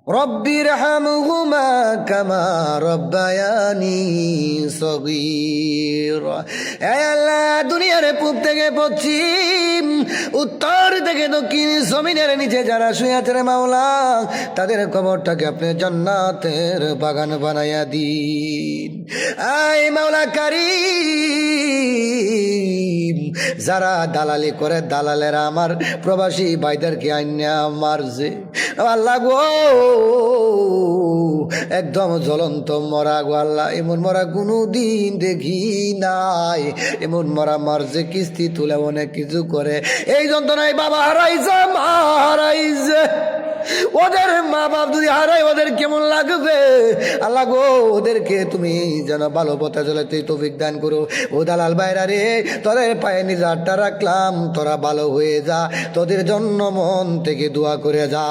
রব্বিরহামহুমা কামা রব্বায়ানি সগীরা। হে আল্লাহ, দুনিয়ার পূব থেকে পশ্চিম, উত্তর থেকে দক্ষিণ, জমিনের নিচে যারা শুয়ে আছে রে মাওলা, তাদের কবরটাকে আপনি জান্নাতের বাগান বানাইয়া দিন। আয় মাওলা কারীম, যারা দালালি করে দালালেরা আমার প্রবাসী ভাইদেরকে আইনা মারছে আল্লাহ গো, একদম জ্বলন্ত মরা গো আল্লাহ, এমন মরা কোনো দিন দেখি নাই। এমন মরা মারছে, কিস্তি তুলে অনেক কিছু করে, এই যন্ত্রণায় বাবা হারাইছে, মা হারাইছে। ওদের মা বাপ যদি হারাই ওদের কেমন লাগবে আল্লাহ গো, ওদেরকে তুমি যেন ভালো পথে চলে তুই তৌফিক দান করো। ও দালাল ভাইরা রে, তোদের পায়ে নিজে হাতটা রাখলাম, তোরা ভালো হয়ে যা, তোদের জন্য মন থেকে দোয়া করে যা।